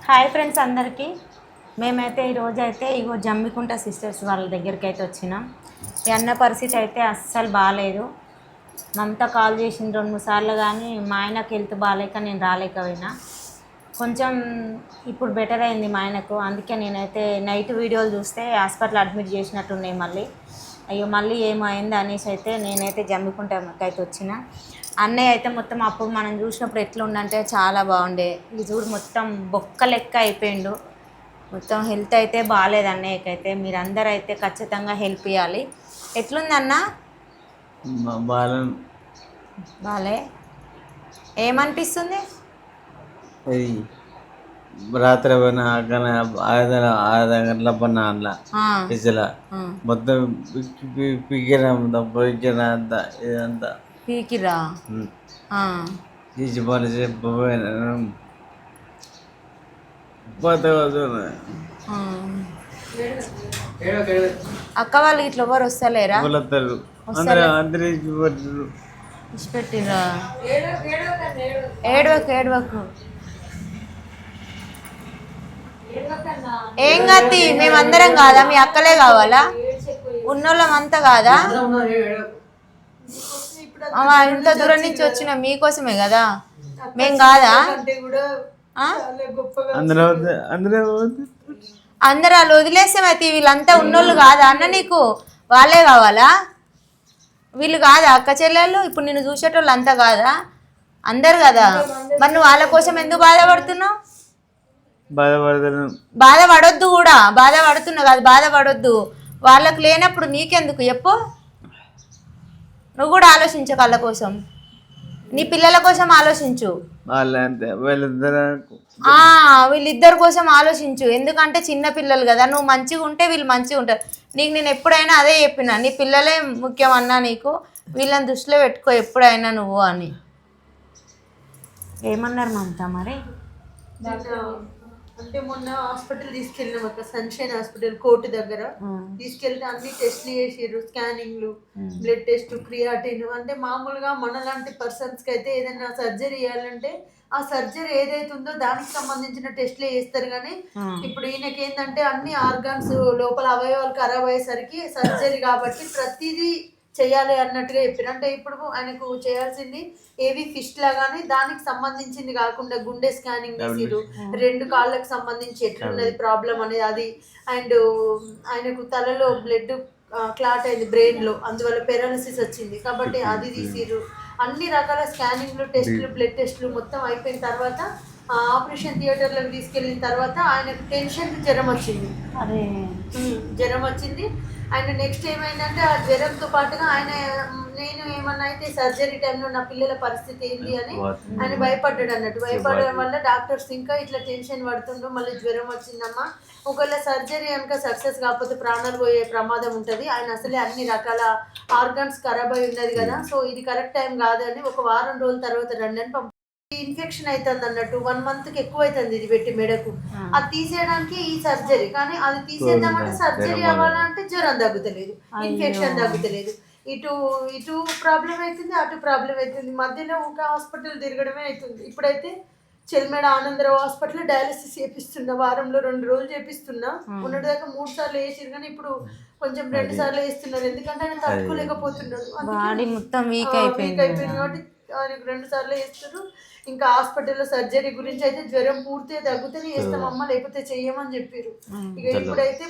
Hi friends అందరికీ. మేమైతే ఈరోజైతే ఇగో జమ్మికుంట సిస్టర్స్ వాళ్ళ దగ్గరికి అయితే వచ్చినాం. ఈ అన్న పరిస్థితి అయితే అస్సలు బాగాలేదు. మమత కాల్ చేసిన 2-3 సార్లు, కానీ మా ఆయనకు హెల్త్ బాగాలేక నేను రాలేకపోయినా. కొంచెం ఇప్పుడు బెటర్ అయింది మా ఆయనకు. అందుకే నేనైతే నైట్ వీడియోలు చూస్తే హాస్పిటల్ అడ్మిట్ చేసినట్టున్నాయి. అయ్యో మళ్ళీ ఏమైంది అనేసి అయితే నేనైతే జమ్మికుంటకి వచ్చిన. అన్నయ్య అయితే మొత్తం అప్పుడు మనం చూసినప్పుడు ఎట్లుండంటే చాలా బాగుండే. ఇది చూడు మొత్తం బొక్క లెక్క అయిపోయిండు. మొత్తం హెల్త్ అయితే బాగాలేదు అన్నయ్యకైతే. మీరందరూ అయితే ఖచ్చితంగా హెల్ప్ చేయాలి. ఎట్లుందన్న? బాలే ఏమనిపిస్తుంది? రాత్రి పోయిన 5 గంటల పడిన అందులో పిచ్చల మొత్తం పీకిన అంతా ఇదంతా పీకిరా తీసి పని చెప్పిపోయిన అక్క వాళ్ళు ఇట్లా ఎవరు వస్తలేరా? అందరూ ఇచ్చిపెట్టిరా. ఏడవకు ఏం కాదు. మేమందరం కాదా? మీ అక్కలే కావాలా? ఉన్నోళ్ళం అంతా కాదా? ఇంత దూరం నుంచి వచ్చిన మీకోసమే కదా, మేం కాదా? అందరూ వాళ్ళు వదిలేసామైతే వీళ్ళంతా ఉన్నోళ్ళు కాదా అన్న? నీకు వాళ్ళే కావాలా? వీళ్ళు కాదా అక్క చెల్లెళ్ళు? ఇప్పుడు నిన్ను చూసేటోళ్ళు అంతా కాదా? అందరు కదా. మరి నువ్వు వాళ్ళ కోసం ఎందుకు బాధపడుతున్నావు? బాధపడొద్దు కూడా. బాధపడుతున్నావు కాదు, బాధపడొద్దు. వాళ్ళకు లేనప్పుడు నీకెందుకు చెప్పు? నువ్వు కూడా ఆలోచించు. వాళ్ళ కోసం, నీ పిల్లల కోసం ఆలోచించు. వీళ్ళిద్దరి కోసం ఆలోచించు. ఎందుకంటే చిన్న పిల్లలు కదా. నువ్వు మంచిగా ఉంటే వీళ్ళు మంచిగా ఉంటారు. నీకు నేను ఎప్పుడైనా అదే చెప్పిన, నీ పిల్లలే ముఖ్యం అన్నా నీకు. వీళ్ళని దృష్టిలో పెట్టుకో ఎప్పుడైనా నువ్వు అని. ఏమన్నారు మమత మరి? అంటే మొన్న హాస్పిటల్ తీసుకెళ్ళినాం అక్క, సన్షైన్ హాస్పిటల్ కోర్టు దగ్గర తీసుకెళ్తే అన్ని టెస్ట్లు చేసిర్రు. స్కానింగ్లు, బ్లడ్ టెస్ట్, క్రియాటిన్. అంటే మామూలుగా మనలాంటి పర్సన్స్కి అయితే ఏదైనా సర్జరీ చేయాలంటే ఆ సర్జరీ ఏదైతే ఉందో దానికి సంబంధించిన టెస్ట్లే చేస్తారు. కానీ ఇప్పుడు ఈయనకి ఏంటంటే అన్ని ఆర్గాన్స్ లోపల అవయవాలు ఖరాబ్ అయ్యేసరికి సర్జరీ కాబట్టి ప్రతిదీ చేయాలి అన్నట్టుగా చెప్పారు. అంటే ఇప్పుడు ఆయనకు చేయాల్సింది ఏవి ఫిస్ట్ లాగానే దానికి సంబంధించింది కాకుండా గుండె స్కానింగ్ చేసిరు, 2 కాళ్ళకు సంబంధించి ఎట్లున్నది ప్రాబ్లం అనేది అది. అండ్ ఆయనకు తలలో బ్లడ్ క్లాట్ అయింది బ్రెయిన్ లో, అందువల్ల పెరాలసిస్ వచ్చింది కాబట్టి అది తీసిరు. అన్ని రకాల స్కానింగ్లు, టెస్టులు, బ్లడ్ టెస్టులు మొత్తం అయిపోయిన తర్వాత ఆపరేషన్ థియేటర్లకు తీసుకెళ్ళిన తర్వాత ఆయనకు టెన్షన్, జ్వరం వచ్చింది. జ్వరం వచ్చింది. ఆయన నెక్స్ట్ ఏమైందంటే ఆ జ్వరంతో పాటుగా ఆయన నేను ఏమన్నా అయితే సర్జరీ టైంలో నా పిల్లల పరిస్థితి ఏంటి అని ఆయన భయపడ్డాడు అన్నట్టు. భయపడడం వల్ల డాక్టర్స్ ఇంకా ఇట్లా టెన్షన్ పడుతుండ్రు, మళ్ళీ జ్వరం వచ్చిందమ్మా, ఒకవేళ సర్జరీ కనుక సక్సెస్ కాకపోతే ప్రాణాలు పోయే ప్రమాదం ఉంటుంది, ఆయన అసలే అన్ని రకాల ఆర్గాన్స్ ఖరాబ్ అయి ఉన్నది కదా, సో ఇది కరెక్ట్ టైం కాదని ఒక వారం రోజుల తర్వాత రండి అని ఇన్ఫెక్షన్ అవుతుంది అన్నట్టు. 1 మంత్కి ఎక్కువ అవుతుంది ఇది పెట్టి మెడకు. అది తీసేయడానికి ఈ సర్జరీ, కానీ అది తీసేద్దామంటే సర్జరీ అవ్వాలంటే జ్వరం తగ్గుతలేదు, ఇన్ఫెక్షన్ తగ్గుతలేదు. ఇటు ప్రాబ్లం అవుతుంది, అటు ప్రాబ్లం అవుతుంది. మధ్యలో ఒక హాస్పిటల్ తిరగడమే అవుతుంది. ఇప్పుడైతే చెల్మేడ ఆనందరావు హాస్పిటల్ డయాలసిస్ చేపిస్తున్నా, వారంలో 2 రోజులు చేపిస్తున్నా. మొన్నటిదాకా 3 సార్లు వేసిరు, కానీ ఇప్పుడు కొంచెం 2 సార్లు వేస్తున్నారు. ఎందుకంటే ఆయన తట్టుకోలేకపోతున్నాడు, మొత్తం వీక్ అయిపోయింది కాబట్టి ఆయనకు 2 సార్లు వేస్తారు. ఇంకా హాస్పిటల్లో సర్జరీ గురించి అయితే జ్వరం పూర్తిగా తగ్గుతూనే వేస్తామమ్మా, లేకపోతే చెయ్యమని చెప్పారు. ఇక ఇప్పుడైతే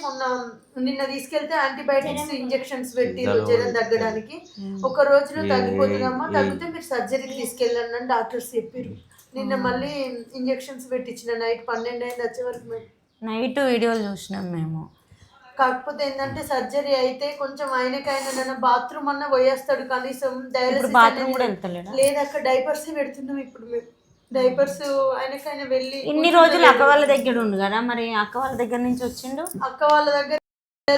నిన్న తీసుకెళ్తే యాంటీబయాటిక్స్ ఇంజెక్షన్స్ పెట్టిరు జ్వరం తగ్గడానికి. 1 రోజులో తగ్గిపోతుందమ్మా, తగ్గితే మీరు సర్జరీకి తీసుకెళ్ళండి అని డాక్టర్స్ చెప్పారు. నిన్న మళ్ళీ ఇంజెక్షన్స్ పెట్టించిన. నైట్ 12 అయింది వచ్చే వరకు. నైట్ వీడియోలు చూసినాం మేము. కాకపోతే ఏంటంటే సర్జరీ అయితే కొంచెం ఆయనకైనా బాత్రూమ్ అన్నా పోయేస్తాడు, కనీసం డయాలసిస్ లేదక్క డైపర్స్ పెడుతున్నాం ఇప్పుడు మేము. డైపర్స్ ఆయనకైనా వెళ్ళి ఇన్ని రోజులు అక్క వాళ్ళ దగ్గర ఉండు కదా, మరి అక్క వాళ్ళ దగ్గర నుంచి వచ్చిండు. అక్క వాళ్ళ దగ్గర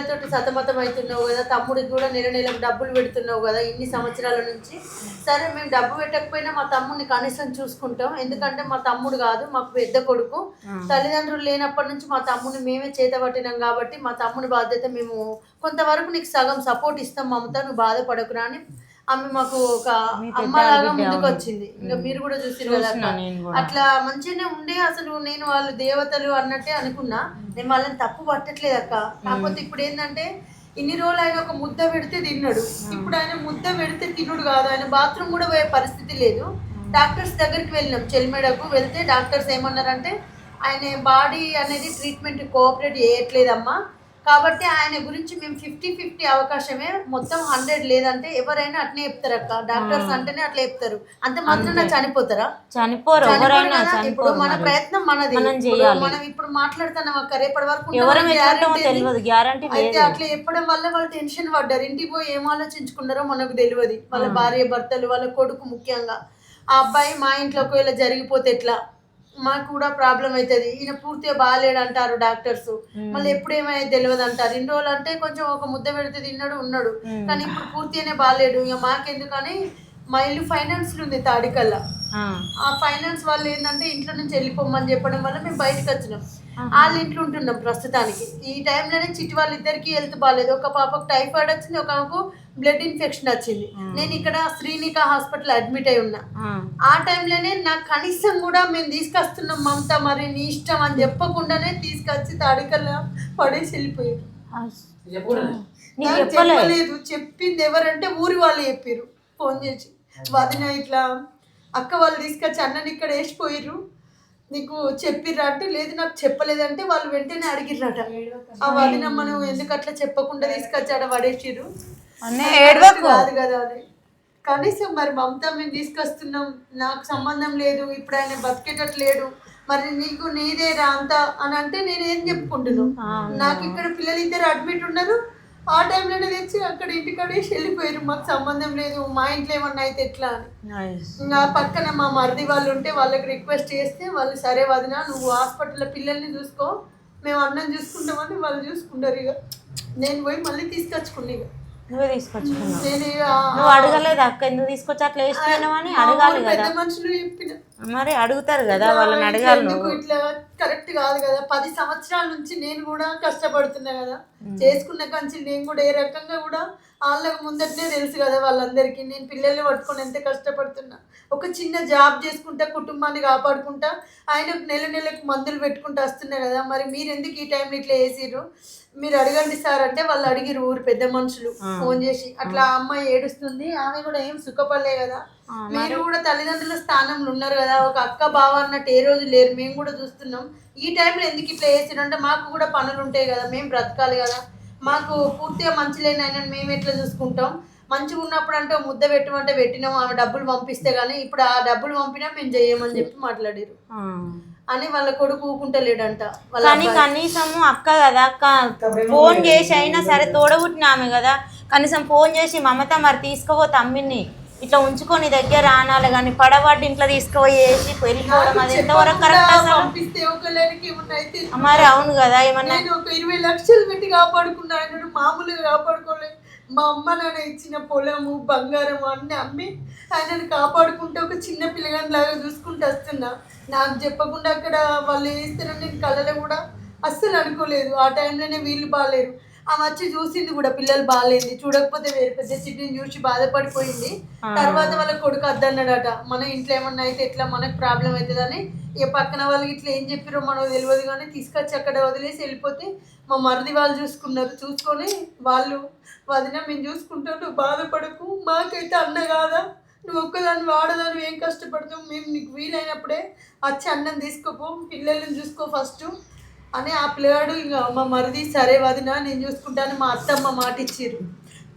తోటి సతమతం అవుతున్నావు కదా, తమ్ముడికి కూడా నెలకు డబ్బులు పెడుతున్నావు కదా ఇన్ని సంవత్సరాల నుంచి. సరే మేము డబ్బు పెట్టకపోయినా మా తమ్ముడిని కనీసం చూసుకుంటాం, ఎందుకంటే మా తమ్ముడు కాదు మాకు పెద్ద కొడుకు. తల్లిదండ్రులు లేనప్పటి నుంచి మా తమ్ముడిని మేమే చేతపట్టినాం కాబట్టి మా తమ్ముడి బాధ్యత మేము కొంతవరకు నీకు సగం సపోర్ట్ ఇస్తాం మమత, నువ్వు బాధపడకురా అని ఆమె మాకు ఒక అమ్మలాగా ముందుకు వచ్చింది. ఇంకా మీరు కూడా చూసారు కదా అక్క. అట్లా మంచిగానే ఉండే, అసలు నేను వాళ్ళు దేవతలు అన్నట్టే అనుకున్నా. నేను వాళ్ళని తప్పు పట్టట్లేదు అక్క. కాకపోతే ఇప్పుడు ఏంటంటే ఇన్ని రోజులు ఆయన ఒక ముద్ద పెడితే తిన్నాడు, ఇప్పుడు ఆయన ముద్ద పెడితే తినుడు కాదు, ఆయన బాత్రూమ్ కూడా పోయే పరిస్థితి లేదు. డాక్టర్స్ దగ్గరికి వెళ్ళినాం, చెల్లిమెడకు వెళ్తే డాక్టర్స్ ఏమన్నారంటే ఆయన బాడీ అనేది ట్రీట్మెంట్ కోఆపరేట్ చేయట్లేదమ్మా, కాబట్టి ఆయన గురించి మేము 50-50 అవకాశమే, మొత్తం 100 లేదంటే ఎవరైనా అట్నే చెప్తారు అక్క. డాక్టర్స్ అంటేనే అట్లా చెప్తారు, అంత మాత్రం చనిపోతారా? చనిపోరు. ఇప్పుడు మన ప్రయత్నం మనది, మనం ఇప్పుడు మాట్లాడుతున్నాం అక్క, రేపటి వరకు అయితే అట్లా చెప్పడం వల్ల వాళ్ళు టెన్షన్ పడ్డారు. ఇంటికి పోయి ఏం ఆలోచించుకున్నారో మనకు తెలియదు. వాళ్ళ భార్య భర్తలు, వాళ్ళ కొడుకు ముఖ్యంగా. ఆ అబ్బాయి మా ఇంట్లో ఒకవేళ జరిగిపోతే ఎట్లా, మాకు కూడా ప్రాబ్లం అవుతుంది. ఈయన పూర్తిగా బాగాలేడు అంటారు డాక్టర్స్, మళ్ళీ ఎప్పుడు ఏమైనా తెలియదు అంటారు. ఇన్ని రోజులు అంటే కొంచెం ఒక ముద్ద పెడితే తిన్నాడు ఉన్నాడు, కానీ ఇప్పుడు పూర్తిగానే బాగాలేడు. ఇక మాకెందుకని మా ఇల్లు ఫైనాన్స్ ఉంది తాడికల్లా. ఆ ఫైనాన్స్ వాళ్ళు ఏంటంటే ఇంట్లో నుంచి వెళ్ళిపోమని చెప్పడం వల్ల మేము బయటకు వచ్చినాం. వాళ్ళ ఇంట్లో ఉంటున్నాం ప్రస్తుతానికి. ఈ టైంలోనే చిట్టి వాళ్ళిద్దరికి హెల్త్ బాగాలేదు. ఒక పాపకు టైఫాయిడ్ వచ్చింది, ఒక ఆమెకు బ్లడ్ ఇన్ఫెక్షన్ వచ్చింది. నేను ఇక్కడ శ్రీనికా హాస్పిటల్ అడ్మిట్ అయి ఉన్నా. ఆ టైంలోనే నాకు కనీసం కూడా మేము తీసుకొస్తున్నాం మమత, మరి నీ ఇష్టం అని చెప్పకుండానే తీసుకొచ్చి తాడికల్లా పడేసి వెళ్ళిపోయారు. చెప్పలేదు, చెప్పింది ఎవరంటే ఊరి వాళ్ళు చెప్పారు ఫోన్ చేసి, వదిన ఇట్లా అక్క వాళ్ళు తీసుకొచ్చి అన్నని ఇక్కడ వేసిపోయారు, నీకు చెప్పిర్రా అంటే లేదు నాకు చెప్పలేదంటే వాళ్ళు వెంటనే అడిగిర్రట. ఆ వదినమ్మ నువ్వు ఎందుకు అట్లా చెప్పకుండా తీసుకొచ్చాడ పడేసిర్రు కాదు కదా అని. కనీసం మరి మమత మేము తీసుకొస్తున్నాం, నాకు సంబంధం లేదు, ఇప్పుడు ఆయన బతికేటట్లేడు, మరి నీకు నీదేరా అంతా అని అంటే నేనేం చెప్పుకుంటున్నాను? నాకు ఇక్కడ పిల్లలు ఇద్దరు అడ్మిట్ ఉన్నారు, ఆ టైంలోనే తెచ్చి అక్కడ ఇంటికాడేసి వెళ్ళిపోయారు, మాకు సంబంధం లేదు, మా ఇంట్లో ఏమన్నా అయితే ఎట్లా అని. నా పక్కన మా మరిది వాళ్ళు ఉంటే వాళ్ళకి రిక్వెస్ట్ చేస్తే వాళ్ళు సరే వదిన నువ్వు హాస్పిటల్లో పిల్లల్ని చూసుకో, మేము అన్నం చూసుకుంటామని వాళ్ళు చూసుకుంటారు. ఇక నేను పోయి మళ్ళీ తీసుకొచ్చుకున్నా. ఇక నువ్వే తీసుకొచ్చుకున్నావు, నువ్వు అడగలేదు అక్క ఎందుకు తీసుకొచ్చి అట్లా వేసిపోయినావని అడగాలి కదా. మనుషులు చెప్పిన మరి అడుగుతారు కదా, వాళ్ళని అడగాలి. నువ్వు ఇట్లా కరెక్ట్ కాదు కదా. 10 సంవత్సరాల నుంచి నేను కూడా కష్టపడుతున్నా కదా, చేసుకున్న కంచి నేను కూడా ఏ రకంగా కూడా వాళ్ళకు ముందటనే తెలుసు కదా వాళ్ళందరికీ. నేను పిల్లల్ని పట్టుకొని ఎంత కష్టపడుతున్నా, ఒక చిన్న జాబ్ చేసుకుంటా కుటుంబాన్ని కాపాడుకుంటా, ఆయనకు నెలకు మందులు పెట్టుకుంటూ వస్తున్నా కదా. మరి మీరు ఎందుకు ఈ టైంలో ఇట్లా వేసిర్రు, మీరు అడగండి సార్ అంటే వాళ్ళు అడిగిరు ఊరు పెద్ద మనుషులు ఫోన్ చేసి. అట్లా అమ్మాయి ఏడుస్తుంది, ఆమె కూడా ఏం సుఖపడలే కదా. మీరు కూడా తల్లిదండ్రుల స్థానంలో ఉన్నారు కదా, ఒక అక్క బావ అన్నట్టు ఏ రోజు లేరు, మేము కూడా చూస్తున్నాం. ఈ టైంలో ఎందుకు ఇట్లా వేసిరు అంటే మాకు కూడా పనులు ఉంటాయి కదా, మేము బ్రతకాలి కదా, మాకు పూర్తిగా మంచి లేని ఆయన మేము ఎట్లా చూసుకుంటాం, మంచిగా ఉన్నప్పుడు అంటే ముద్ద పెట్టమంటే పెట్టినాం, ఆమె డబ్బులు పంపిస్తే కానీ ఇప్పుడు ఆ డబ్బులు పంపినా మేము చెయ్యమని చెప్పి మాట్లాడారు అని వాళ్ళ కొడుకు ఊకుంటలేడంట. కానీ కనీసము అక్క కదా, అక్క ఫోన్ చేసి అయినా సరే తోడబుట్టిన ఆమె కదా, కనీసం ఫోన్ చేసి మమత మరి తీసుకుపో తమ్మిని ఇట్లా ఉంచుకొని దగ్గర ఆనాలి, కానీ పడబడ్డి ఇంట్లో తీసుకుపోయేసి వెళ్ళిపోవడం అది ఎంతవరకు కరెక్ట్ అసలు? మరి అవును కదా, ఏమన్నా ఒక 20 లక్షలు పెట్టి కాపాడుకున్నాడు, మామూలుగా కాపాడుకోలేదు. మా అమ్మ నాన్న ఇచ్చిన పొలము బంగారం అన్నీ అమ్మి ఆయనను కాపాడుకుంటూ ఒక చిన్న పిల్లగాని లాగా చూసుకుంటూ వస్తున్నా. నాకు చెప్పకుండా అక్కడ వాళ్ళు వేస్తారని నేను కళలో కూడా అస్సలు అనుకోలేదు. ఆ టైంలోనే వీళ్ళు బాగాలేరు, ఆమె వచ్చి చూసింది కూడా పిల్లలు బాగాలేదు, చూడకపోతే వేరే పెద్ద సిటీని చూసి బాధపడిపోయింది. తర్వాత వాళ్ళ కొడుకు అద్దన్నాడట, మన ఇంట్లో ఏమన్నా అయితే ఎట్లా మనకు ప్రాబ్లం అవుతుందని. ఇక పక్కన వాళ్ళకి ఇట్లా ఏం చెప్పారో మనకు తెలియదు, కానీ తీసుకొచ్చి అక్కడ వదిలేసి వెళ్ళిపోతే మా మరిది వాళ్ళు చూసుకున్నారు. చూసుకొని వాళ్ళు వదిన మేము చూసుకుంటాం, నువ్వు బాధపడకు, మాకైతే అన్న కాదా, నువ్వు ఒక్కదాన్ని వాడదాన్ని ఏం కష్టపడతావు, మేము నీకు వీలైనప్పుడే వచ్చి అన్నం తీసుకోపో, పిల్లల్ని చూసుకో ఫస్ట్ అని ఆ పిల్లగాడు. ఇక మా మరిది సరే వదిన నేను చూసుకుంటాను, మా అత్తమ్మ మాట ఇచ్చిర్రు.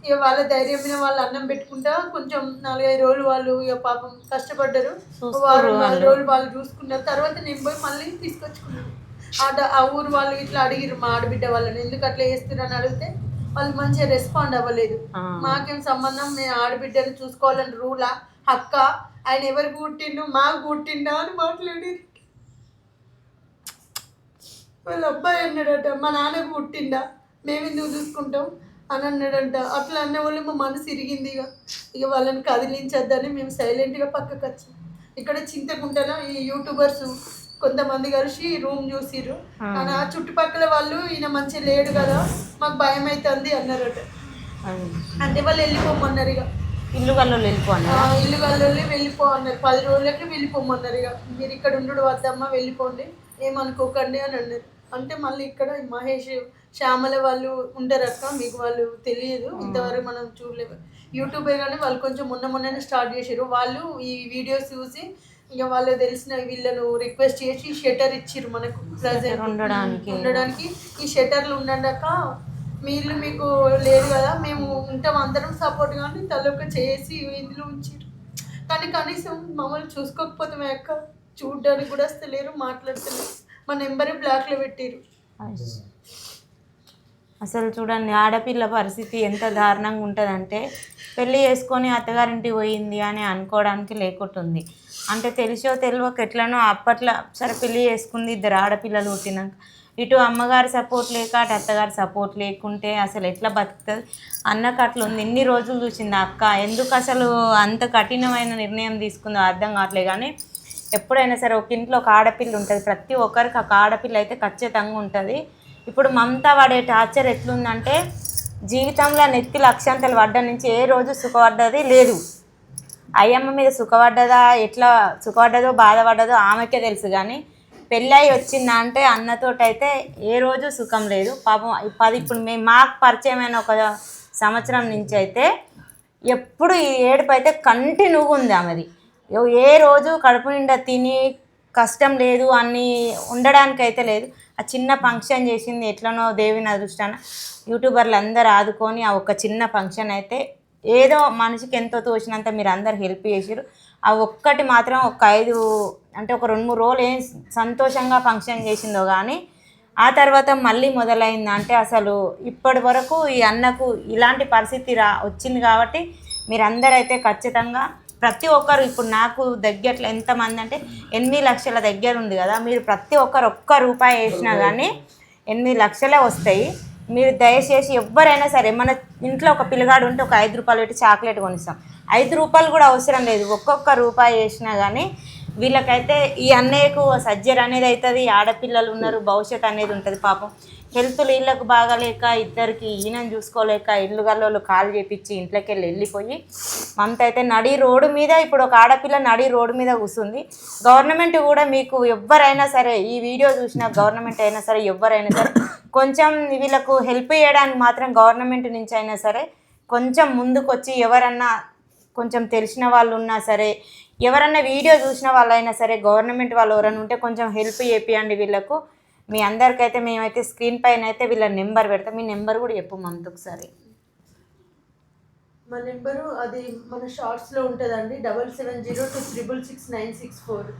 ఇక వాళ్ళ ధైర్యం మీద వాళ్ళు అన్నం పెట్టుకుంటా కొంచెం 4-5 రోజులు వాళ్ళు ఇక పాపం కష్టపడ్డారు. 4 రోజులు వాళ్ళు చూసుకున్నారు. తర్వాత నేను పోయి మళ్ళీ తీసుకొచ్చుకున్నాను. ఆ ఊరు వాళ్ళు ఇట్లా అడిగిరు మా ఆడబిడ్డ వాళ్ళని, ఎందుకు అట్లా చేస్తున్నారని అడిగితే వాళ్ళు మంచిగా రెస్పాండ్ అవ్వలేదు. మాకేం సంబంధం, నేను ఆడబిడ్డను చూసుకోవాలని రూలా హక్క, ఆయన ఎవరికి పుట్టిండు మాకు పుట్టిండా అని మాట్లాడి. వాళ్ళ అబ్బాయి అన్నాడట, మా నాన్నకు పుట్టిండా మేము ఎందుకు చూసుకుంటాం అని అన్నాడంట. అట్లా అన్న వాళ్ళు మా మనసు ఇరిగింది. ఇక వాళ్ళని కదిలించద్దని మేము సైలెంట్గా పక్కకు వచ్చాం. ఇక్కడ చింతకుంటలో ఈ యూట్యూబర్స్ కొంతమంది కలిసి రూమ్ చూసిర్రు, కానీ ఆ చుట్టుపక్కల వాళ్ళు ఈయన మంచిగా లేడు కదా మాకు భయం అవుతుంది అన్నారట. అంటే వాళ్ళు వెళ్ళిపోమన్నారు. ఇక ఇల్లు గల్లోళ్ళు వెళ్ళిపోను ఇల్లు వాళ్ళు వెళ్ళిపో అన్నారు, 10 రోజులకి వెళ్ళిపోమన్నారు. ఇక మీరు ఇక్కడ ఉండు వద్దమ్మా వెళ్ళిపోండి ఏమనుకోకండి అని అన్నారు. అంటే మళ్ళీ ఇక్కడ మహేష్ శ్యామల వాళ్ళు ఉంటారు అక్క, మీకు వాళ్ళు తెలియదు ఇంతవరకు మనం చూడలేదు యూట్యూబే, కానీ వాళ్ళు కొంచెం మొన్ననే స్టార్ట్ చేసారు. వాళ్ళు ఈ వీడియోస్ చూసి ఇక వాళ్ళు తెలిసిన వీళ్ళను రిక్వెస్ట్ చేసి షెటర్ ఇచ్చిర్రు మనకు ప్రజెంట్ ఉండడానికి. ఈ షెటర్లు ఉండక మీ ఇల్లు మీకు లేదు కదా, మేము ఉంటాం అందరం సపోర్ట్ కానీ తలొక్క చేసి ఇందులో ఉంచారు. కానీ కనీసం మమ్మల్ని చూసుకోకపోతే మా అక్క చూడడానికి కూడా వస్తలేరు, మాట్లాడతలేరు. మా నెంబరే బ్లాక్లో పెట్టారు. అసలు చూడండి ఆడపిల్ల పరిస్థితి ఎంత దారుణంగా ఉంటుందంటే పెళ్ళి చేసుకొని అత్తగారింటికి పోయింది అని అనుకోవడానికి లేకుంటుంది. అంటే తెలిసో తెలియక ఎట్లనో అప్పట్లో సరే పెళ్ళి చేసుకుంది, 2 ఆడపిల్లలు పుట్టినాక ఇటు అమ్మగారి సపోర్ట్ లేక అటు అత్తగారి సపోర్ట్ లేకుంటే అసలు ఎట్లా బతుకుతుంది. అన్నకు అట్లా ఉంది. ఇన్ని రోజులు చూసింది అక్క, ఎందుకు అసలు అంత కఠినమైన నిర్ణయం తీసుకుందో అర్థం కావట్లేదు. కానీ ఎప్పుడైనా సరే ఒక ఇంట్లో ఒక ఆడపిల్ల ఉంటుంది, ప్రతి ఒక్కరికి ఒక ఆడపిల్ల అయితే ఖచ్చితంగా ఉంటుంది. ఇప్పుడు మమత పడే టార్చర్ ఎట్లుందంటే జీవితంలో నెత్తి లక్షాంతలు పడ్డ నుంచి ఏ రోజు సుఖపడ్డది లేదు. అయ్యమ్మ మీద సుఖపడ్డదా, ఎట్లా సుఖపడ్డదో బాధపడ్డదో ఆమెకే తెలుసు. కానీ పెళ్ళయి వచ్చిందా అంటే అన్నతోటైతే ఏ రోజు సుఖం లేదు పాపం. ఇప్పుడు మాకు పరిచయమైన 1 సంవత్సరం నుంచి అయితే ఎప్పుడు ఈ ఏడుపు అయితే కంటిన్యూగా ఉంది ఆమెది. ఏ రోజు కడుపు నిండా తిని కష్టం లేదు అని ఉండడానికైతే లేదు. ఆ చిన్న ఫంక్షన్ చేసింది ఎట్లనో దేవుని అదృష్టాన యూట్యూబర్లు అందరు ఆదుకొని ఆ ఒక చిన్న ఫంక్షన్ అయితే ఏదో మనిషికి ఎంతో తోచినంత మీరు అందరు హెల్ప్ చేసారు. ఆ ఒక్కటి మాత్రం ఒక 5 అంటే ఒక 2-3 రోజులు ఏం సంతోషంగా ఫంక్షన్ చేసిందో కానీ ఆ తర్వాత మళ్ళీ మొదలైంది. అంటే అసలు ఇప్పటి వరకు ఈ అన్నకు ఇలాంటి పరిస్థితి వచ్చింది కాబట్టి మీరందరూ అయితే ఖచ్చితంగా ప్రతి ఒక్కరు ఇప్పుడు నాకు దగ్గరలో ఎంతమంది అంటే 8 లక్షల దగ్గర ఉంది కదా, మీరు ప్రతి ఒక్కరు ₹1 వేసినా కానీ 8 లక్షలే వస్తాయి. మీరు దయచేసి ఎవరైనా సరే మన ఇంట్లో ఒక పిల్లగాడు ఉంటే ఒక ₹5 పెట్టి చాక్లెట్ కొనిస్తాం, ₹5 కూడా అవసరం లేదు. ఒక్కొక్క రూపాయి వేసినా కానీ వీళ్ళకైతే ఈ అన్నయ్యకు సర్జరీ అనేది అవుతుంది. ఆడపిల్లలు ఉన్నారు, భవిష్యత్తు అనేది ఉంటుంది. పాపం హెల్త్ వీళ్ళకు బాగాలేక ఇద్దరికి ఈయనని చూసుకోలేక ఇల్లు గల్లోళ్ళు కాల్ చేపించి ఇంట్లోకి వెళ్ళిపోయి మమత అయితే నడి రోడ్డు మీద ఇప్పుడు ఒక ఆడపిల్ల నడి రోడ్డు మీద కూర్చుంది. గవర్నమెంట్ కూడా మీకు ఎవరైనా సరే ఈ వీడియో చూసిన గవర్నమెంట్ అయినా సరే ఎవరైనా సరే కొంచెం వీళ్ళకు హెల్ప్ చేయడానికి మాత్రం గవర్నమెంట్ నుంచి అయినా సరే కొంచెం ముందుకు వచ్చి ఎవరన్నా కొంచెం తెలిసిన వాళ్ళు ఉన్నా సరే ఎవరన్నా వీడియో చూసిన వాళ్ళైనా సరే గవర్నమెంట్ వాళ్ళు ఎవరైనా ఉంటే కొంచెం హెల్ప్ చేపియండి వీళ్ళకు. మీ అందరికైతే మేమైతే స్క్రీన్ పైన అయితే వీళ్ళ నెంబర్ పెడతాం. మీ నెంబర్ కూడా చెప్పు మమత ఒకసారి. మా నెంబరు అది మన షార్ట్స్లో ఉంటుందండి, 7702666964.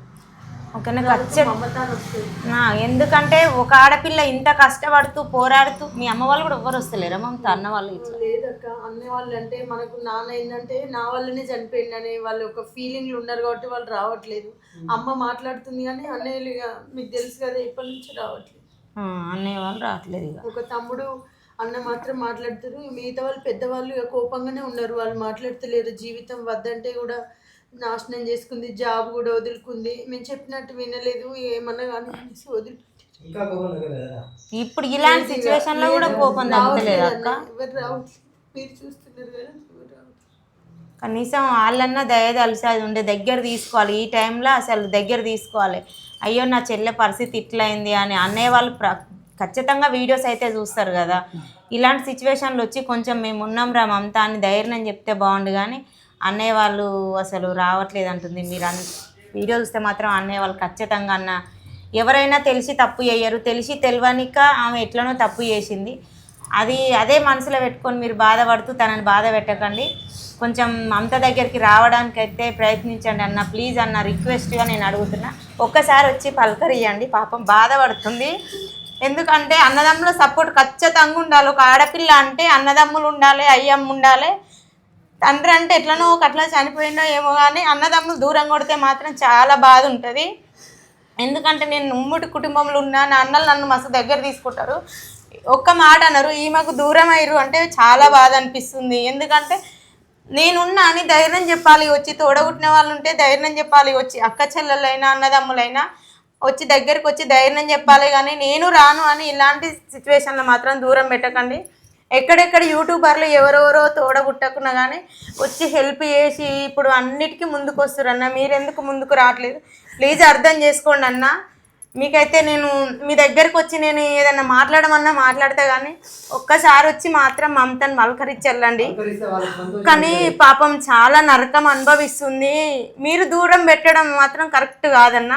ఓకేనా? ఎందుకంటే ఒక ఆడపిల్ల ఇంత కష్టపడుతూ పోరాడుతూ మీ అమ్మ వాళ్ళు కూడా ఎవ్వరు వస్తలేరా మమత? అన్న వాళ్ళు ఇట్లా లేదక్క, అన్న వాళ్ళు అంటే మనకు నాన్న ఏంటంటే నా వల్లనే చనిపోయిందని వాళ్ళు ఒక ఫీలింగ్లు ఉన్నారు కాబట్టి వాళ్ళు రావట్లేదు. అమ్మ మాట్లాడుతుంది కానీ అన్నయ్యలు మీకు తెలుసు కదా ఇప్పటి నుంచి రావట్లేదు. అన్నయ్య వాళ్ళు రావట్లేదు. ఒక తమ్ముడు అన్న మాత్రం మాట్లాడుతారు, మిగతా వాళ్ళు పెద్దవాళ్ళు ఇక కోపంగానే ఉన్నారు, వాళ్ళు మాట్లాడతలేరు. జీవితం వద్దంటే కూడా నాశనం చేసుకుంది, జాబ్ కూడా వదులుకుంది, మేము చెప్పినట్టు వినలేదు, ఏమన్నా కానీ వదిలిపెట్టారు. ఇప్పుడు ఇలాంటి సిచ్యువేషన్ లో కూడా కోపం తగ్గలేదు అక్క. ఎవరు రావట్లేదు, మీరు చూస్తున్నారు కదా. కనీసం వాళ్ళన్నా దయ తలిసేది ఉండే దగ్గర తీసుకోవాలి. ఈ టైంలో అసలు దగ్గర తీసుకోవాలి. అయ్యో నా చెల్లె పరిస్థితి ఇట్లయింది అని అన్నయ్య వాళ్ళు ఖచ్చితంగా వీడియోస్ అయితే చూస్తారు కదా. ఇలాంటి సిచ్యువేషన్లు వచ్చి కొంచెం మేము ఉన్నాం రా మమత అని ధైర్యం చెప్తే బాగుండు. కానీ అన్నయ్య వాళ్ళు అసలు రావట్లేదు అంటుంది. మీరు వీడియో చూస్తే మాత్రం అన్నయ్య వాళ్ళు ఖచ్చితంగా అన్న ఎవరైనా తెలిసి తప్పు చేయరు, తెలిసి తెలియనిక ఆమె ఎట్లనో తప్పు చేసింది. అదే మనసులో పెట్టుకొని మీరు బాధపడుతూ తనని బాధ పెట్టకండి. కొంచెం మమత దగ్గరికి రావడానికి అయితే ప్రయత్నించండి అన్న, ప్లీజ్ అన్న, రిక్వెస్ట్గా నేను అడుగుతున్నా. ఒక్కసారి వచ్చి పలకరియండి, పాపం బాధపడుతుంది. ఎందుకంటే అన్నదమ్ముల సపోర్ట్ ఖచ్చితంగా ఉండాలి. ఒక ఆడపిల్ల అంటే అన్నదమ్ములు ఉండాలి, అయ్యమ్మ ఉండాలి. తండ్రి అంటే ఎట్లనో అట్లా చనిపోయిందో ఏమో కానీ అన్నదమ్ములు దూరం కొడితే మాత్రం చాలా బాధ ఉంటుంది. ఎందుకంటే నేను ఉమ్మడి కుటుంబంలో ఉన్నా, నా అన్నలు నన్ను మస్తు దగ్గర తీసుకుంటారు. ఒక్క మాట అన్నారు, ఈమెకు దూరం అయ్యారు అంటే చాలా బాధ అనిపిస్తుంది. ఎందుకంటే నేనున్నా అని ధైర్యం చెప్పాలి, వచ్చి తోడగుట్టిన వాళ్ళు ఉంటే ధైర్యం చెప్పాలి, వచ్చి అక్క చెల్లెలైనా అన్నదమ్ములైనా వచ్చి దగ్గరికి వచ్చి ధైర్యం చెప్పాలి. కానీ నేను రాను అని ఇలాంటి సిచ్యువేషన్లో మాత్రం దూరం పెట్టకండి. ఎక్కడెక్కడ యూట్యూబర్లు ఎవరెవరో తోడబుట్టకున్నా కానీ వచ్చి హెల్ప్ చేసి ఇప్పుడు అన్నిటికీ ముందుకు వస్తారు అన్న. మీరెందుకు ముందుకు రావట్లేదు? ప్లీజ్ అర్థం చేసుకోండి అన్న. మీకైతే నేను మీ దగ్గరకు వచ్చి నేను ఏదైనా మాట్లాడమన్నా మాట్లాడతా కానీ ఒక్కసారి వచ్చి మాత్రం మమతను మలకరించి వెళ్ళండి. కానీ పాపం చాలా నరకం అనుభవిస్తుంది. మీరు దూరం పెట్టడం మాత్రం కరెక్ట్ కాదన్న.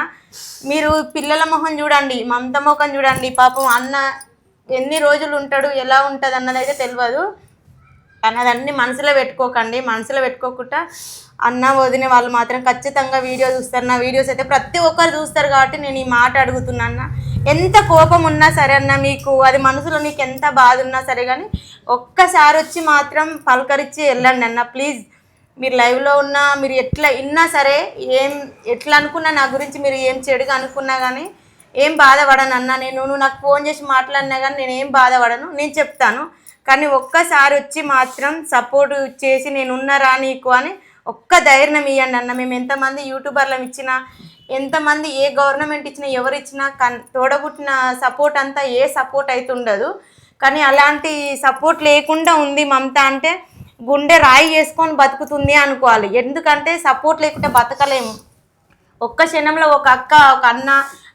మీరు పిల్లల మొహం చూడండి, మమత మొహం చూడండి. పాపం అన్న ఎన్ని రోజులు ఉంటాడు, ఎలా ఉంటుంది అన్నది అయితే తెలియదు. అన్నదన్నీ మనసులో పెట్టుకోకండి. మనసులో పెట్టుకోకుండా అన్న వదిన వాళ్ళు మాత్రం ఖచ్చితంగా వీడియో చూస్తారు. నా వీడియోస్ అయితే ప్రతి ఒక్కరు చూస్తారు కాబట్టి నేను ఈ మాట అడుగుతున్నా అన్న. ఎంత కోపం ఉన్నా సరే అన్న, మీకు అది మనసులో మీకు ఎంత బాధ ఉన్నా సరే కానీ ఒక్కసారి వచ్చి మాత్రం పలకరించి వెళ్ళండి అన్న ప్లీజ్. మీరు లైవ్లో ఉన్నా, మీరు ఎట్లా విన్నా సరే, ఎట్లా అనుకున్నా నా గురించి, మీరు ఏం చెడుగా అనుకున్నా కానీ ఏం బాధపడను అన్న. నువ్వు నాకు ఫోన్ చేసి మాట్లాడినా కానీ నేను ఏం బాధపడను, నేను చెప్తాను. కానీ ఒక్కసారి వచ్చి మాత్రం సపోర్ట్ చేసి నేను ఉన్నారా నీకు అని ఒక్క ధైర్యం ఇవ్వండి అన్న. మేము ఎంతమంది యూట్యూబర్లం ఇచ్చినా, ఎంతమంది ఏ గవర్నమెంట్ ఇచ్చినా, ఎవరు ఇచ్చినా తోడబుట్టిన సపోర్ట్ అంతా ఏ సపోర్ట్ అయితే ఉండదు. కానీ అలాంటి సపోర్ట్ లేకుండా ఉంది మమత అంటే గుండె రాయి చేసుకొని బతుకుతుంది అనుకోవాలి. ఎందుకంటే సపోర్ట్ లేకుంటే బతకలేము. ఒక్క క్షణంలో ఒక అక్క, ఒక అన్న,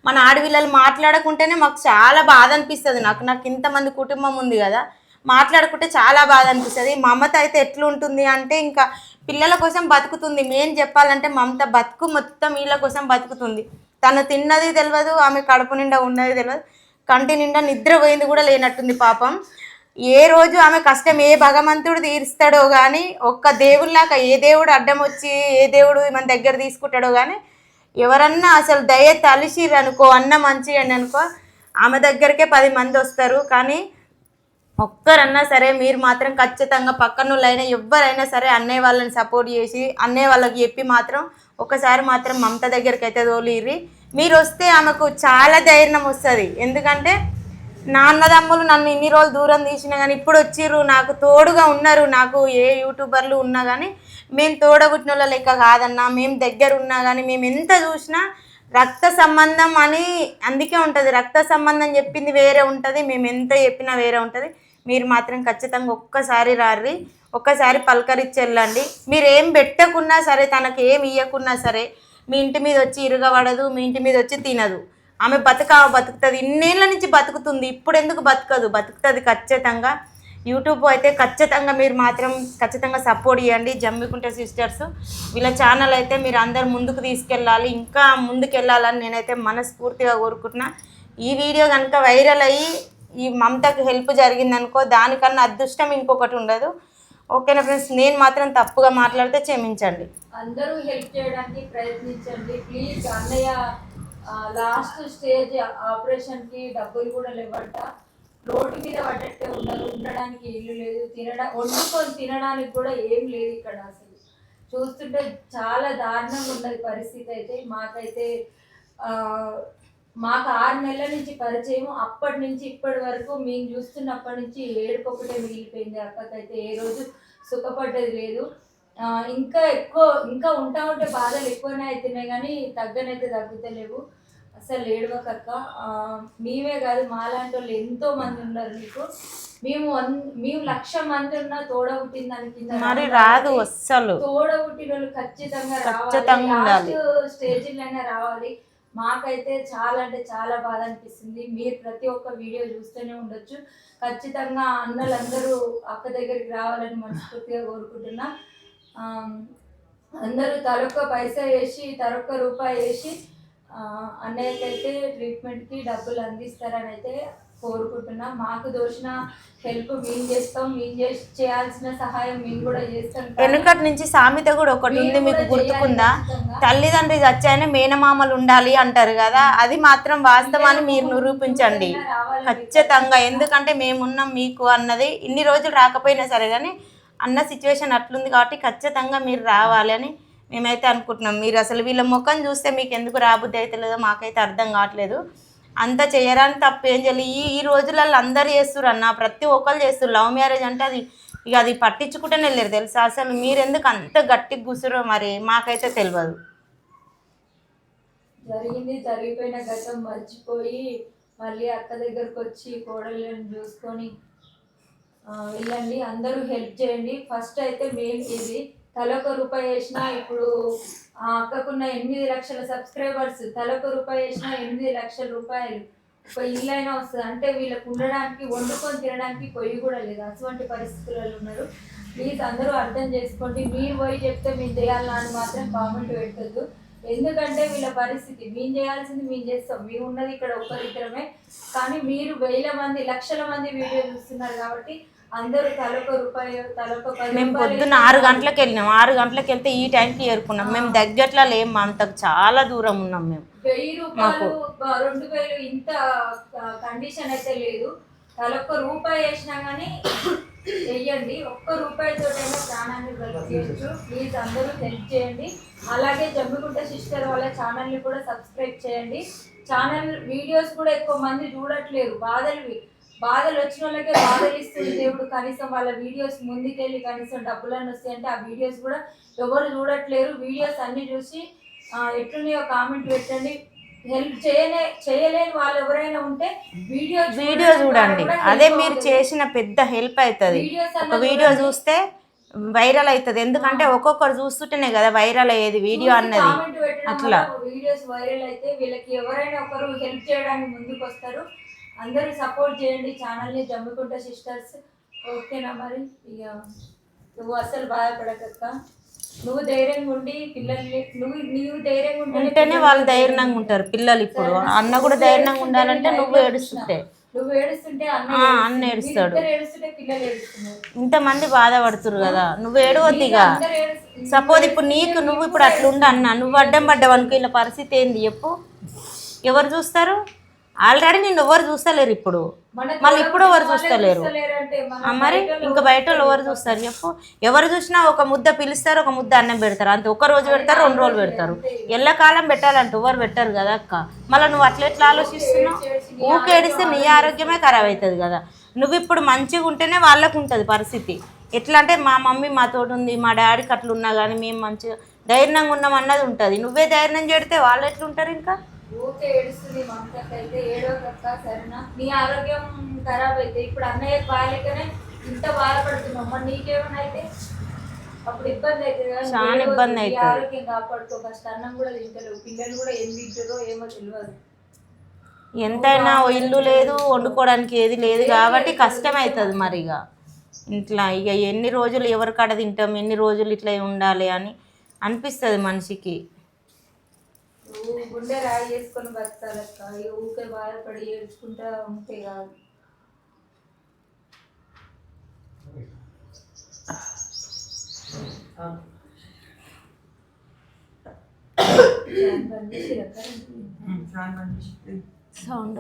మన ఆడపిల్లలు మాట్లాడకుంటేనే మాకు చాలా బాధ అనిపిస్తుంది. నాకు ఇంతమంది కుటుంబం ఉంది కదా, మాట్లాడుకుంటే చాలా బాధ అనిపిస్తుంది. మమత అయితే ఎట్లుంటుంది అంటే ఇంకా పిల్లల కోసం బతుకుతుంది. మెయిన్ చెప్పాలంటే మమత బతుకు మొత్తం వీళ్ళ కోసం బతుకుతుంది. తను తిన్నది తెలియదు, ఆమె కడుపు నిండా ఉన్నది తెలియదు, కంటి నిండా నిద్ర పోయింది కూడా లేనట్టుంది పాపం. ఏ రోజు ఆమె కష్టం ఏ భగవంతుడు తీరుస్తాడో కానీ, ఒక్క దేవుళ్ళాక ఏ దేవుడు అడ్డం వచ్చి ఏ దేవుడు మన దగ్గర తీసుకుంటాడో కానీ, ఎవరన్నా అసలు దయ తలిసిరు అనుకో, అన్న మంచి అని అనుకో, ఆమె దగ్గరికే 10 మంది వస్తారు. కానీ ఒక్కరన్నా సరే మీరు మాత్రం ఖచ్చితంగా పక్కనోళ్ళైనా ఎవరైనా సరే అన్నయ్య వాళ్ళని సపోర్ట్ చేసి అన్నయ్య వాళ్ళకి చెప్పి మాత్రం ఒకసారి మాత్రం మమత దగ్గరికి అయితే తోలిర్రి. మీరు వస్తే ఆమెకు చాలా ధైర్యం వస్తుంది. ఎందుకంటే నా అన్నదమ్ములు నన్ను ఇన్ని రోజులు దూరం తీసినా కానీ ఇప్పుడు వచ్చిర్రు, నాకు తోడుగా ఉన్నారు. నాకు ఏ యూట్యూబర్లు ఉన్నా కానీ మేము తోడబుట్టిన వాళ్ళ లెక్క కాదన్నా. మేము దగ్గర ఉన్నా కానీ మేము ఎంత చూసినా రక్త సంబంధం అని అందుకే ఉంటుంది. రక్త సంబంధం చెప్పింది వేరే ఉంటుంది, మేము ఎంత చెప్పినా వేరే ఉంటుంది. మీరు మాత్రం ఖచ్చితంగా ఒక్కసారి రారి, ఒక్కసారి పలకరించి వెళ్ళండి. మీరు ఏం పెట్టకున్నా సరే, తనకు ఏం ఇవ్వకున్నా సరే, మీ ఇంటి మీద వచ్చి ఇరగబడదు, మీ ఇంటి మీద వచ్చి తినదు. ఆమె బతుకుతుంది. ఇన్నేళ్ళ నుంచి బతుకుతుంది. ఇప్పుడు ఎందుకు బతుకుతుంది ఖచ్చితంగా. యూట్యూబ్ అయితే ఖచ్చితంగా మీరు మాత్రం ఖచ్చితంగా సపోర్ట్ చేయండి. జమ్మికుంట సిస్టర్స్ వీళ్ళ ఛానల్ అయితే మీరు అందరు ముందుకు తీసుకెళ్ళాలి, ఇంకా ముందుకు వెళ్ళాలని నేనైతే మనస్ఫూర్తిగా కోరుకుంటున్నా. ఈ వీడియో కనుక వైరల్ అయ్యి ఈ మమతకు హెల్ప్ జరిగిందనుకో, దానికన్నా అదృష్టం ఇంకొకటి ఉండదు. ఓకేనా ఫ్రెండ్స్, నేను మాత్రం తప్పుగా మాట్లాడితే క్షమించండి. అందరూ హెల్ప్ చేయడానికి ప్రయత్నించండి ప్లీజ్. అన్నయ్య లాస్ట్ స్టేజ్ ఆపరేషన్కి డబ్బులు కూడా లేవంట, రోడ్డు మీద పడ్డట్టే ఉన్నారు, ఉండడానికి ఇల్లు లేదు, వండుకొని తినడానికి కూడా ఏం లేదు ఇక్కడ. అసలు చూస్తుంటే చాలా దారుణంగా ఉన్నది పరిస్థితి. అయితే మాకు 6 నెలల నుంచి పరిచయం, అప్పటి నుంచి ఇప్పటి వరకు మేము చూస్తున్నప్పటి నుంచి ఏడుకొకటే మిగిలిపోయింది. అక్కకైతే ఏ రోజు సుఖపడ్డది లేదు. ఇంకా ఉంటా ఉంటే బాధలు ఎక్కువనే అవుతున్నాయి కానీ తగ్గనైతే తగ్గుతలేవు. అసలు ఏడవకక్క. మేమే కాదు మాలాంటి వాళ్ళు ఎంతో మంది ఉన్నారు మీకు. మేము 1,00,000 మంది ఉన్నా తోడబుట్టిన దాని కింద మరి రాదు అస్సలు. తోడబుట్టిన వాళ్ళు ఖచ్చితంగా రావాలి, స్టేజీలైనా రావాలి. మాకైతే చాలా అంటే చాలా బాధ అనిపిస్తుంది. మీరు ప్రతి ఒక్క వీడియో చూస్తూనే ఉండొచ్చు. ఖచ్చితంగా అన్నలందరూ అక్క దగ్గరికి రావాలని మనస్ఫూర్తిగా కోరుకుంటున్నా. అందరూ తలొక్క పైసా వేసి తలొక్క రూపాయి వేసి అన్నయ్యకైతే ట్రీట్మెంట్కి డబ్బులు అందిస్తారని అయితే కోరుకుంటున్నా. మాకు దోచిన హెల్ప్ మేము చేస్తాం, మేము చేయాల్సిన సహాయం మేము కూడా చేస్తాం. వెనుకటి నుంచి సామెత కూడా ఒకటి ఉంది, మీకు గుర్తుకుందా? తల్లిదండ్రి చచ్చాయని మేనమామలు ఉండాలి అంటారు కదా, అది మాత్రం వాస్తవాన్ని మీరు నిరూపించండి ఖచ్చితంగా. ఎందుకంటే మేమున్నాం మీకు అన్నది ఇన్ని రోజులు రాకపోయినా సరే కానీ అన్న సిచ్యువేషన్ అట్లుంది కాబట్టి ఖచ్చితంగా మీరు రావాలి అని మేమైతే అనుకుంటున్నాం. మీరు అసలు వీళ్ళ ముఖం చూస్తే మీకు ఎందుకు రాబుద్ది అయితే లేదో మాకైతే అర్థం కావట్లేదు. అంత చేయరాని తప్పు ఏం చేయాలి? ఈ రోజులలో అందరు చేస్తున్నారు అన్న, ప్రతి ఒక్కరు చేస్తున్నారు. లవ్ మ్యారేజ్ అంటే అది పట్టించుకుంటేనే వెళ్ళారు తెలుసా. అసలు మీరు ఎందుకు అంత గట్టిగా కూర్చురో మరి మాకైతే తెలియదు. జరిగిపోయిన గతం మర్చిపోయి మళ్ళీ అక్క దగ్గరకు వచ్చి కోడళ్ళని చూసుకొని వెళ్ళండి, అందరూ హెల్ప్ చేయండి. ఫస్ట్ అయితే మెయిన్ ఇది, తలొక రూపాయి వేసినా ఇప్పుడు అక్కకున్న 8 లక్షల సబ్స్క్రైబర్స్, తలొక రూపాయి వేసినా 8 లక్షల రూపాయలు ఒక ఇల్లు అయినా వస్తుంది. అంటే వీళ్ళకు ఉండడానికి, వండుకొని తినడానికి పొయ్యి కూడా లేదు, అటువంటి పరిస్థితులలో ఉన్నారు. ప్లీజ్ అందరూ అర్థం చేసుకోండి. మీరు పోయి చెప్తే మేము చేయాలా అని మాత్రం కామెంట్ పెట్టద్దు. ఎందుకంటే వీళ్ళ పరిస్థితి, మేము చేయాల్సింది మేము చేస్తాం, మేము ఉన్నది ఇక్కడ ఒక్కరిద్దరమే. కానీ మీరు వేల మంది, లక్షల మంది వీడియో చూస్తున్నారు కాబట్టి అందరూ తలొక రూపాయి, తలొక 10 మేము రూపాయలు పొద్దున్న 6 గంటలకు వెళ్ళినాం, 6 గంటలకు వెళ్తే ఈ టైంకి చేరుకున్నాం. మేము దగ్గరలో లేము, అంతకు చాలా దూరం ఉన్నాం మేము. 1000 రూపాయలు 2000 ఇంత కండిషన్ అయితే లేదు. తలొక్క రూపాయి వేసినా కానీ వెయ్యండి. ఒక్క రూపాయితోటైనా ప్రాణాన్ని బ్రతికేయచ్చు. ప్లీజ్ అందరూ హెల్ప్ చేయండి. అలాగే జమ్మికుంట సిస్టర్ వాళ్ళ ఛానల్ని కూడా సబ్స్క్రైబ్ చేయండి. ఛానల్ వీడియోస్ కూడా ఎక్కువ మంది చూడట్లేరు. బాధలు వచ్చిన వాళ్ళకే బాధలు ఇస్తుంది దేవుడు. కనీసం వాళ్ళ వీడియోస్ ముందుకెళ్ళి కనీసం డబ్బులన్నీ వస్తాయంటే ఆ వీడియోస్ కూడా ఎవరు చూడట్లేరు. వీడియోస్ అన్ని చూసి ఎట్లున్నాయో కామెంట్ పెట్టండి. హెల్ప్ చేయలేని వాళ్ళు ఎవరైనా ఉంటే వీడియో చూడండి, అదే మీరు చేసిన పెద్ద హెల్ప్ అవుతుంది. ఒక వీడియో చూస్తే వైరల్ అవుతుంది, ఎందుకంటే ఒక్కొక్కరు చూస్తుంటేనే కదా వైరల్ అయ్యేది వీడియో అన్నది. అట్లా వీడియోస్ వైరల్ అయితే వీళ్ళకి ఎవరైనా ఒకరు హెల్ప్ చేయడానికి ముందుకు వస్తారు. అందరూ సపోర్ట్ చేయండి ఛానల్ని, జమ్మికుంట సిస్టర్స్. ఓకేనా? మరి ఇక నువ్వు అసలు బాధపడకక్క, నువ్వు ధైర్యంగా ఉండి పిల్లల్ని, నువ్వు ధైర్యంగా ఉంటేనే వాళ్ళు ధైర్యంగా ఉంటారు పిల్లలు. ఇప్పుడు అన్న కూడా ధైర్యంగా ఉండాలంటే నువ్వు ఏడుస్తుంటే అన్న ఏడుస్తాడు. పిల్లలు ఏడుస్తున్నారు, ఇంతమంది బాధపడుతురు కదా, నువ్వు ఏడవద్దిగా. సపోజ్ ఇప్పుడు నువ్వు ఇప్పుడు అట్లుండ అన్న, నువ్వు అడ్డం పడ్డావు అనుకో, ఇలా పరిస్థితి ఏంది చెప్పు? ఎవరు చూస్తారు? ఆల్రెడీ నిన్ను ఎవరు చూస్తలేరు, ఇప్పుడు మళ్ళీ ఇప్పుడు ఎవరు చూస్తలేరు. మరి ఇంకా బయట వాళ్ళు ఎవరు చూస్తారు చెప్పు? ఎవరు చూసినా ఒక ముద్ద పిలుస్తారు, ఒక ముద్ద అన్నం పెడతారు, అంతే. ఒక రోజు పెడతారు, 2 రోజులు పెడతారు. ఎల్లకాలం పెట్టాలంటే ఎవరు పెట్టరు కదా అక్క. మళ్ళీ నువ్వు అట్లా ఎట్లా ఆలోచిస్తున్నావు? ఊకేడిస్తే నీ ఆరోగ్యమే ఖరాబ్ అవుతుంది కదా. నువ్వు ఇప్పుడు మంచిగా ఉంటేనే వాళ్ళకు ఉంటుంది పరిస్థితి. ఎట్లా అంటే మా మమ్మీ మాతోటి ఉంది, మా డాడీకి అట్లా ఉన్నా కానీ మేము మంచిగా ధైర్యంగా ఉన్నాం అన్నది ఉంటుంది. నువ్వే ధైర్యం చేడితే వాళ్ళు ఎట్లుంటారు? ఇంకా ఊకే ఏడుస్తుంది మమతకైతే. ఏడవకక్క సరేనా? నీ ఆరోగ్యం ఖరాబ్ అయితే ఇప్పుడు అన్నయ్య బాగాలేకనే ఇంత బాధపడుతున్నావు. మరి నీకేమైనా అయితే అప్పుడు ఇబ్బంది అవుతుంది కదా, చాలా ఇబ్బంది అవుతుంది. ఆరోగ్యం కాపాడుకో. ఫస్ట్ అన్నం కూడా తింటలేవు, పిల్లలు కూడా ఏం తింటారో ఏమో తెలియదు. ఎంతైనా ఇల్లు లేదు, వండుకోవడానికి ఏది లేదు కాబట్టి కష్టం అవుతుంది. మరి ఇట్లా ఇక ఎన్ని రోజులు ఎవరి కాడ తింటాం, ఎన్ని రోజులు ఇట్లా ఉండాలి అని అనిపిస్తుంది మనిషికి. నువ్వు గుండె రాయి చేసుకొని బతకాలక్క, ఊకే బాధపడి ఏడ్చుకుంటా ఉంటే కాదు. సౌండ్